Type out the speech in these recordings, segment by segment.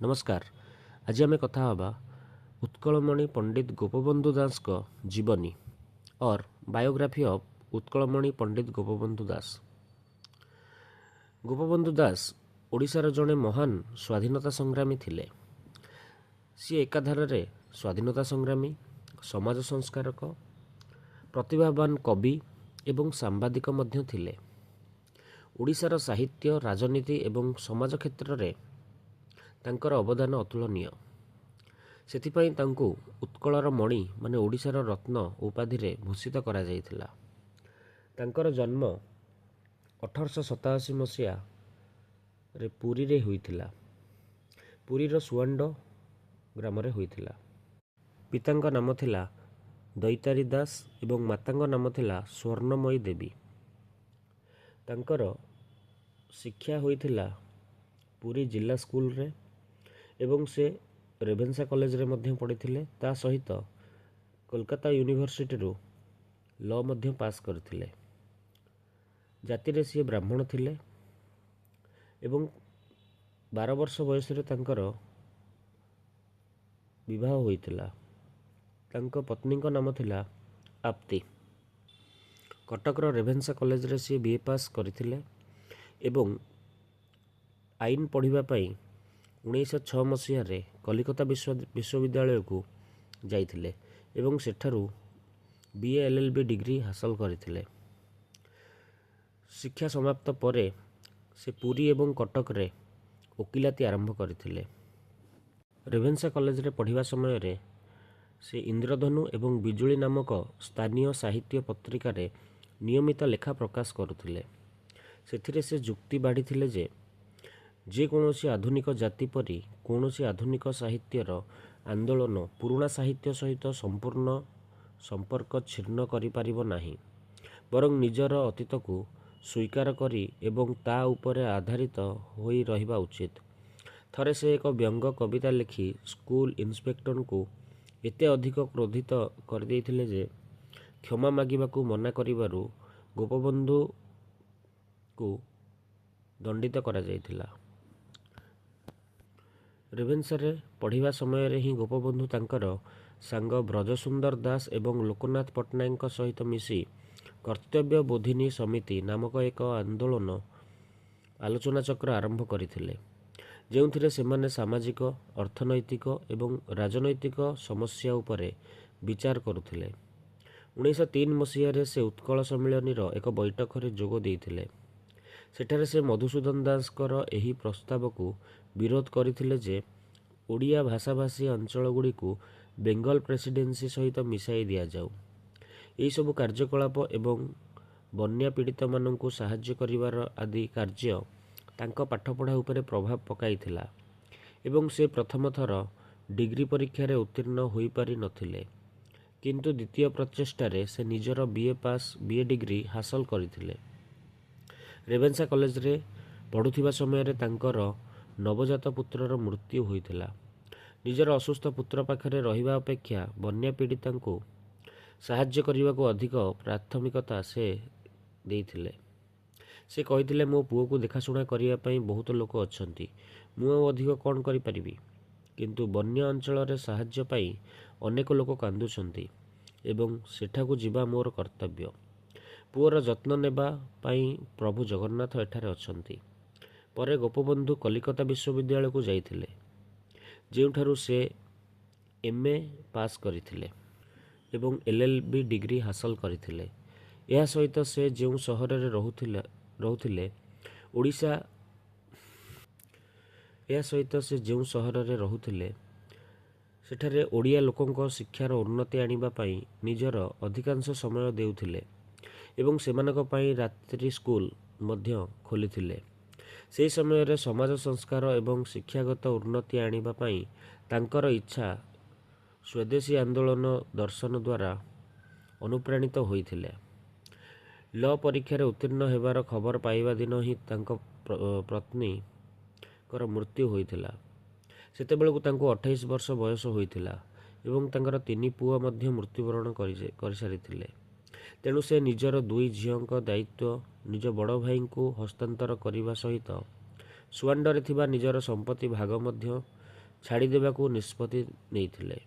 नमस्कार। आज आम कथा हवा उत्कलमणि पंडित गोपबंधु दास को जीवनी और बायोग्राफी ऑफ उत्कलमणि पंडित गोपबंधु दास। गोपबंधु दास ओडिशार जड़े महान स्वाधीनता संग्रामी थिले। सी एकाधारे स्वाधीनता संग्रामी, समाज संस्कारक, प्रतिभावान कवि एवं सांबादिक मध्य थिले। ओडिशार साहित्य, राजनीति एवं समाज क्षेत्र में तांकर अवदान अतुलनीय। सेथिपाई तांकु उत्कलर मणि माने ओडिशार रत्न उपाधि रे भूषित करा जायथिला। तांकर जन्म 1887 मसीहा रे पुरी रे होइथिला। पुरीर सुआंड ग्राम रे होइथिला। पितांक नाम थिला दैतारी दास एवं मातांक नाम थिला स्वर्णमयी देवी। तांकर शिक्षा होइथिला पुरी जिला स्कूल रे एवं से रेभेन्सा कॉलेज रे मध्य पढ़िथिले। ता सहित कोलकाता यूनिवर्सिटी रू लॉ मध्य पास करथिले। जाति रे सी ब्राह्मण थिले एवं 12 वर्ष बयस रे तांकर विवाह होइथिला। तांको पत्नी को नाम थिला आप्ति। कटकर रेभेन्सा कॉलेज रे सी बीए पास करथिले एवं आईन पढ़िबा पई 1906 मसीह रे कलिकता विश्वविद्यालय को जाइथिले एवं सेठारु बीए एलएलबी डिग्री हासिल करथिले। शिक्षा समाप्त परे से पुरी एवं कटक रे वकिलाती आरंभ करथिले। रेभेन्सा कॉलेज रे पढ़िबा समय रे से इंद्रधनु एवं बिजुली नामक स्थानीय साहित्य पत्रिका रे नियमित लेखा प्रकाश करुथिले। सेथिरे से जुक्ति बाढ़ीथिले जे कौनसी आधुनिक जाति परी कौनसी आधुनिक साहित्यर आंदोलन पुराणा साहित्य सहित संपूर्ण संपर्क छिन्न करि पारिबो नाही, बरं निजर अतीत को स्वीकार करी एवं ता उपरे आधारित होई रहिबा उचित। थरे से एक व्यंग कविता लिखि स्कूल इंस्पेक्टर को एते अधिक क्रोधित कर देइथिले जे क्षमा मागिबाकू मना करिबारु गोपबंधु को दंडित करा जाइथिला। रेभेन्सा रे पढ़िबा समय रे ही गोपबंधु तांकर सांग ब्रजसुंदर दास एवं लोकनाथ पट्टनायक सहित मिसी कर्तव्य बोधिनी समिति नामक एक आंदोलन आलोचना चक्र आरंभ करथिले, जेउथिरे सेमाने सामाजिक, अर्थनैतिक एवं राजनैतिक समस्या उपरे विचार करुथिले। 1903 मसीह रे से उत्कल सम्मेलन एक बैठक रे जोग देइथिले। सेठारे से मधुसूदन दासकर एही प्रस्ताव को विरोध करथिले जे ओडिया भाषाभाषी अंचल गुड़ी को बेंगल प्रेसिडेंसी सहित मिसाई दिया जाऊ। यही सब कार्यकलाप एवं बन्या पीड़ित माननकु साहाय्य करिवार आदि कार्य तांको पाठपढ़ा उपरे प्रभाव पकाइथिला एवं से प्रथम थर डिग्री परीक्षा रे उत्तीर्ण होई पारि नथिले, किंतु द्वितीय प्रचेष्टारे से निजर बीए डिग्री हासिल करथिले। रेभेन्सा कॉलेज रे पढ़ुथिबा समय रे तांकर नवजात पुत्रर मृत्यु होइथिला। निजर असुस्थ पुत्र पाखरे रहिबा अपेक्षा बन्या पीड़ितांको साहाय्य करिबाको अधिक प्राथमिकता से देइथिले। से कहिथिले, मो पुओ को देखाशुणा करिया पई बहुत लोक अछंती, मु अधिक कोन करि परिबि, किंतु बन्या अंचल रे साहाय्य पई अनेक लोक कांदुछंती एवं सेठाकू जिबा मोर कर्तव्य। पुओर जत्न नेबा पई प्रभु जगन्नाथ एठारे अछंती। परे गोपबंधु कलिकता विश्वविद्यालय को जाइथिले, जेउठारु से एमए पास करथिले एवं एलएलबी डिग्री हासिल करथिले। यह सहित से जेउ शहर रे रहुथिले ओडिशा यह सहित से जेउ शहर रे रहुथिले सेठारे ओडिया लोकंक शिक्षार उन्नति आनिबा पई निजर अधिकांश समय देउथिले एवं सेमानक पई रात्रि स्कूल मध्य खोलिथिले। से समय रे समाज संस्कार एवं शिक्षागत उन्नति आनिबा पई तांकर इच्छा स्वदेशी आंदोलन दर्शन द्वारा अनुप्राणित होइथिले। लॉ परीक्षा रे उत्तीर्ण हेबार खबर पाइबा दिन ही तांक पत्नी कर मृत्यु होइथिला। सेतेबेलकू तांको 28 वर्ष बयस होइथिला एवं तांकर 3 पुआ मध्य मृत्युवरण करि सारिथिले। तेणु से निजर 2 झीओंक दायित्व निज बड़ भाई को हस्तांतर करने सहित सुआंडरे थिबा निजर संपत्ति भाग मध्य ଛାଡ଼ିଦେବାକୁ ନିଷ୍ପତ୍ତି ନେଇଥିଲେ।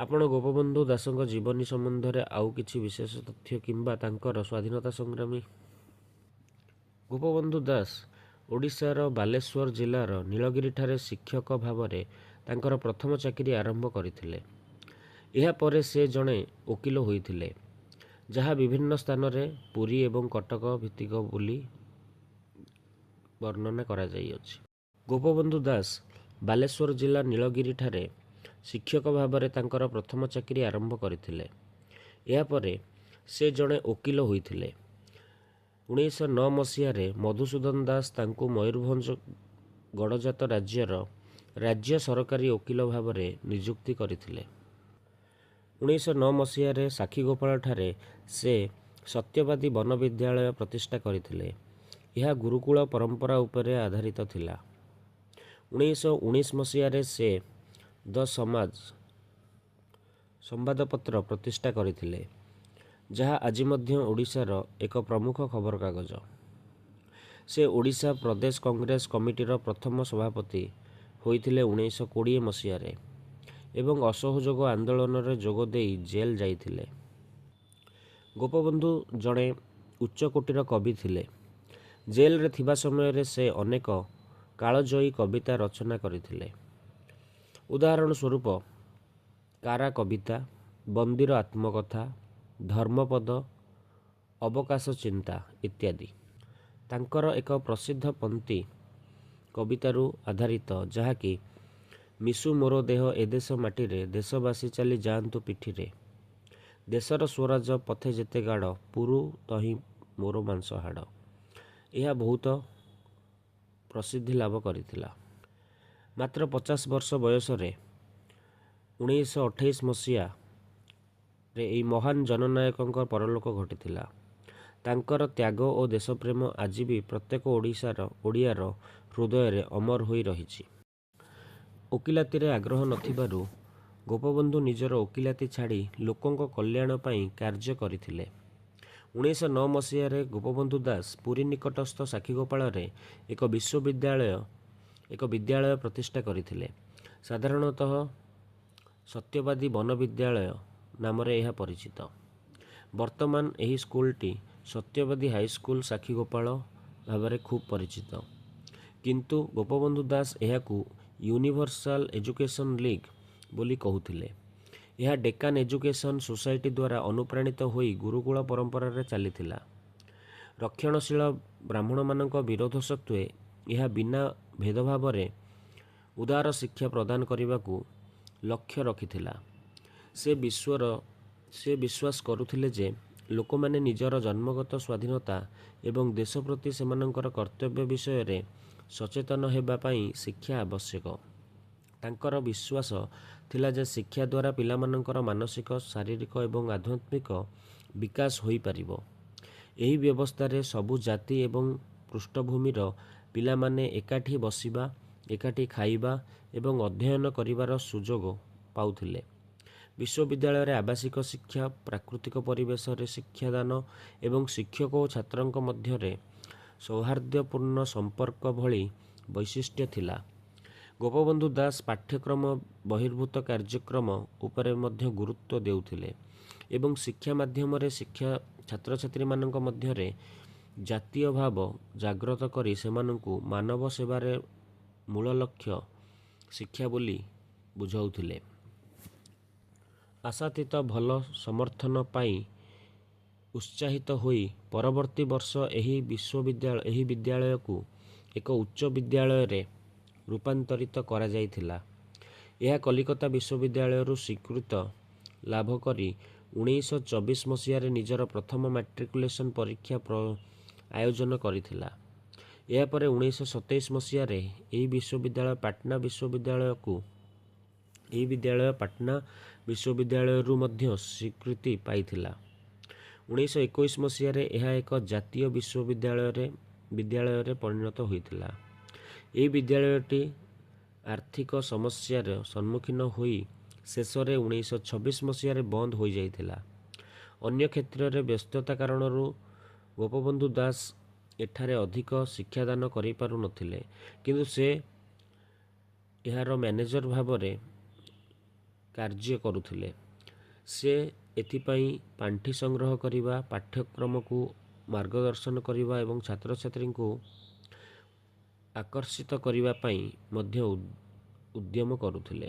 ଆପଣ ଗୋପବନ୍ଧୁ ଦାସଙ୍କ ଜୀବନୀ ସମ୍ବନ୍ଧରେ ଆଉ କିଛି ବିଶେଷ ତଥ୍ୟ କିମ୍ବା ତାଙ୍କର ସ୍ୱାଧୀନତା ସଂଗ୍ରାମୀ। ଗୋପବନ୍ଧୁ ଦାସ ଓଡ଼ିଶାର ବାଲେଶ୍ୱର ଜିଲ୍ଲାର ନୀଳଗିରିଠାରେ ଶିକ୍ଷକ ଭାବରେ ତାଙ୍କର ପ୍ରଥମ ଚାକିରି ଆରମ୍ଭ କରିଥିଲେ। ଏହାପରେ ସେ ଜଣେ ଓକିଲ ହୋଇଥିଲେ, ଯାହା ବିଭିନ୍ନ ସ୍ଥାନରେ ପୁରୀ ଏବଂ କଟକ ଭିତ୍ତିକ ବୋଲି ବର୍ଣ୍ଣନା କରାଯାଇଅଛି। ଗୋପବନ୍ଧୁ ଦାସ ବାଲେଶ୍ୱର ଜିଲ୍ଲା ନୀଳଗିରିଠାରେ ଶିକ୍ଷକ ଭାବରେ ତାଙ୍କର ପ୍ରଥମ ଚାକିରି ଆରମ୍ଭ କରିଥିଲେ। ଏହାପରେ ସେ ଜଣେ ଓକିଲ ହୋଇଥିଲେ। 1909 ମସିହାରେ ମଧୁସୂଦନ ଦାସ ତାଙ୍କୁ ମୟୂରଭଞ୍ଜ ଗଡ଼ଜାତ ରାଜ୍ୟର ରାଜ୍ୟ ସରକାରୀ ଓକିଲ ଭାବରେ ନିଯୁକ୍ତି କରିଥିଲେ। 1909 ମସିହାରେ ସାକ୍ଷୀଗୋପାଳଠାରେ ସେ ସତ୍ୟବାଦୀ ବନ ବିଦ୍ୟାଳୟ ପ୍ରତିଷ୍ଠା କରିଥିଲେ। ଏହା ଗୁରୁକୁଳ ପରମ୍ପରା ଉପରେ ଆଧାରିତ ଥିଲା। 1919 ମସିହାରେ ସେ ଦ ସମାଜ ସମ୍ବାଦପତ୍ର ପ୍ରତିଷ୍ଠା କରିଥିଲେ, ଯାହା ଆଜି ମଧ୍ୟ ଓଡ଼ିଶାର ଏକ ପ୍ରମୁଖ ଖବରକାଗଜ। ସେ ଓଡ଼ିଶା ପ୍ରଦେଶ କଂଗ୍ରେସ କମିଟିର ପ୍ରଥମ ସଭାପତି ହୋଇଥିଲେ 1920 ମସିହାରେ ଏବଂ ଅସହଯୋଗ ଆନ୍ଦୋଳନରେ ଯୋଗ ଦେଇ ଜେଲ୍ ଯାଇଥିଲେ। ଗୋପବନ୍ଧୁ ଜଣେ ଉଚ୍ଚକୋଟୀର କବି ଥିଲେ। ଜେଲରେ ଥିବା ସମୟରେ ସେ ଅନେକ କାଳଜୟୀ କବିତା ରଚନା କରିଥିଲେ। ଉଦାହରଣ ସ୍ୱରୂପ କାରା କବିତା, ବନ୍ଦୀର ଆତ୍ମକଥା, ଧର୍ମପଦ, ଅବକାଶ ଚିନ୍ତା ଇତ୍ୟାଦି। ତାଙ୍କର ଏକ ପ୍ରସିଦ୍ଧ ପଂକ୍ତି କବିତାରୁ ଆଧାରିତ, ଯାହାକି ମିଶୁ ମୋର ଦେହ ଏ ଦେଶ ମାଟିରେ, ଦେଶବାସୀ ଚାଲି ଯାଆନ୍ତୁ ପିଠିରେ, ଦେଶର ସ୍ୱରାଜ ପଥେ ଯେତେ ଗାଡ଼, ପୁରୁ ତହିଁ ମୋର ମାଂସ ହାଡ଼। ଏହା ବହୁତ ପ୍ରସିଦ୍ଧି ଲାଭ କରିଥିଲା। ମାତ୍ର 50 ବର୍ଷ ବୟସରେ 1928 ମସିହାରେ ଏହି ମହାନ ଜନନାୟକଙ୍କ ପରଲୋକ ଘଟିଥିଲା। ତାଙ୍କର ତ୍ୟାଗ ଓ ଦେଶପ୍ରେମ ଆଜି ବି ପ୍ରତ୍ୟେକ ଓଡ଼ିଆର ହୃଦୟରେ ଅମର ହୋଇ ରହିଛି। ଓକିଲାତିରେ ଆଗ୍ରହ ନଥିବାରୁ ଗୋପବନ୍ଧୁ ନିଜର ଓକିଲାତି ଛାଡ଼ି ଲୋକଙ୍କ କଲ୍ୟାଣ ପାଇଁ କାର୍ଯ୍ୟ କରିଥିଲେ। 1909 ମସିହାରେ ଗୋପବନ୍ଧୁ ଦାସ ପୁରୀ ନିକଟସ୍ଥ ସାକ୍ଷୀଗୋପାଳରେ ଏକ ବିଦ୍ୟାଳୟ ପ୍ରତିଷ୍ଠା କରିଥିଲେ। ସାଧାରଣତଃ ସତ୍ୟବାଦୀ ବନ ବିଦ୍ୟାଳୟ ନାମରେ ଏହା ପରିଚିତ। ବର୍ତ୍ତମାନ ଏହି ସ୍କୁଲଟି ସତ୍ୟବାଦୀ ହାଇସ୍କୁଲ ସାକ୍ଷୀଗୋପାଳ ଭାବରେ ଖୁବ୍ ପରିଚିତ, କିନ୍ତୁ ଗୋପବନ୍ଧୁ ଦାସ ଏହାକୁ ୟୁନିଭର୍ସାଲ ଏଜୁକେସନ ଲିଗ୍ ବୋଲି କହୁଥିଲେ। ଏହା ଡେକାନ ଏଜୁକେସନ ସୋସାଇଟି ଦ୍ୱାରା ଅନୁପ୍ରାଣିତ ହୋଇ ଗୁରୁକୁଳ ପରମ୍ପରାରେ ଚାଲିଥିଲା। ରକ୍ଷଣଶୀଳ ବ୍ରାହ୍ମଣମାନଙ୍କ ବିରୋଧ ସତ୍ତ୍ୱେ ଏହା ବିନା ଭେଦଭାବରେ ଉଦାର ଶିକ୍ଷା ପ୍ରଦାନ କରିବାକୁ ଲକ୍ଷ୍ୟ ରଖିଥିଲା। ସେ ବିଶ୍ୱାସ କରୁଥିଲେ ଯେ ଲୋକମାନେ ନିଜର ଜନ୍ମଗତ ସ୍ୱାଧୀନତା ଏବଂ ଦେଶ ପ୍ରତି ସେମାନଙ୍କର କର୍ତ୍ତବ୍ୟ ବିଷୟରେ ସଚେତନ ହେବା ପାଇଁ ଶିକ୍ଷା ଆବଶ୍ୟକ। ତାଙ୍କର ବିଶ୍ୱାସ ଥିଲା ଯେ ଶିକ୍ଷା ଦ୍ୱାରା ପିଲାମାନଙ୍କର ମାନସିକ, ଶାରୀରିକ ଏବଂ ଆଧ୍ୟାତ୍ମିକ ବିକାଶ ହୋଇପାରିବ। ଏହି ବ୍ୟବସ୍ଥାରେ ସବୁ ଜାତି ଏବଂ ପୃଷ୍ଠଭୂମିର ପିଲାମାନେ ଏକାଠି ବସିବା, ଏକାଠି ଖାଇବା ଏବଂ ଅଧ୍ୟୟନ କରିବାର ସୁଯୋଗ ପାଉଥିଲେ। ବିଶ୍ୱବିଦ୍ୟାଳୟରେ ଆବାସିକ ଶିକ୍ଷା, ପ୍ରାକୃତିକ ପରିବେଶରେ ଶିକ୍ଷାଦାନ ଏବଂ ଶିକ୍ଷକ ଓ ଛାତ୍ରଙ୍କ ମଧ୍ୟରେ ସୌହାର୍ଦ୍ଦ୍ୟପୂର୍ଣ୍ଣ ସମ୍ପର୍କ ଭଳି ବୈଶିଷ୍ଟ୍ୟ ଥିଲା। ଗୋପବନ୍ଧୁ ଦାସ ପାଠ୍ୟକ୍ରମ ବହିର୍ଭୂତ କାର୍ଯ୍ୟକ୍ରମ ଉପରେ ମଧ୍ୟ ଗୁରୁତ୍ୱ ଦେଉଥିଲେ ଏବଂ ଶିକ୍ଷା ମାଧ୍ୟମରେ ଛାତ୍ରଛାତ୍ରୀମାନଙ୍କ ମଧ୍ୟରେ ଜାତୀୟ ଭାବ ଜାଗ୍ରତ କରି ସେମାନଙ୍କୁ ମାନବ ସେବାରେ ମୂଳ ଲକ୍ଷ୍ୟ ଶିକ୍ଷା ବୋଲି ବୁଝାଉଥିଲେ। ଆଶାତୀତ ଭଲ ସମର୍ଥନ ପାଇଁ ଉତ୍ସାହିତ ହୋଇ ପରବର୍ତ୍ତୀ ବର୍ଷ ଏହି ବିଦ୍ୟାଳୟକୁ ଏକ ଉଚ୍ଚ ବିଦ୍ୟାଳୟରେ ରୂପାନ୍ତରିତ କରାଯାଇଥିଲା। ଏହା କଲିକତା ବିଶ୍ୱବିଦ୍ୟାଳୟରୁ ସ୍ୱୀକୃତ ଲାଭ କରି 1924 ମସିହାରେ ନିଜର ପ୍ରଥମ ମାଟ୍ରିକୁଲେସନ ପରୀକ୍ଷା ଆୟୋଜନ କରିଥିଲା। ଏହାପରେ 1927 ମସିହାରେ ଏହି ବିଦ୍ୟାଳୟ ପାଟନା ବିଶ୍ୱବିଦ୍ୟାଳୟରୁ ମଧ୍ୟ ସ୍ୱୀକୃତି ପାଇଥିଲା। 1921 ମସିହାରେ ଏହା ଏକ ଜାତୀୟ ବିଦ୍ୟାଳୟରେ ପରିଣତ ହୋଇଥିଲା। ଏହି ବିଦ୍ୟାଳୟଟି ଆର୍ଥିକ ସମସ୍ୟାର ସମ୍ମୁଖୀନ ହୋଇ ଶେଷରେ 1926 ମସିହାରେ ବନ୍ଦ ହୋଇଯାଇଥିଲା। ଅନ୍ୟ କ୍ଷେତ୍ରରେ ବ୍ୟସ୍ତତା କାରଣରୁ ଗୋପବନ୍ଧୁ ଦାସ ଏଠାରେ ଅଧିକ ଶିକ୍ଷାଦାନ କରିପାରୁନଥିଲେ, କିନ୍ତୁ ସେ ଏହାର ମ୍ୟାନେଜର ଭାବରେ କାର୍ଯ୍ୟ କରୁଥିଲେ। ସେ ଏଥିପାଇଁ ପାଣ୍ଠି ସଂଗ୍ରହ କରିବା, ପାଠ୍ୟକ୍ରମକୁ ମାର୍ଗଦର୍ଶନ କରିବା ଏବଂ ଛାତ୍ରଛାତ୍ରୀଙ୍କୁ ଆକର୍ଷିତ କରିବା ପାଇଁ ମଧ୍ୟ ଉଦ୍ୟମ କରୁଥିଲେ।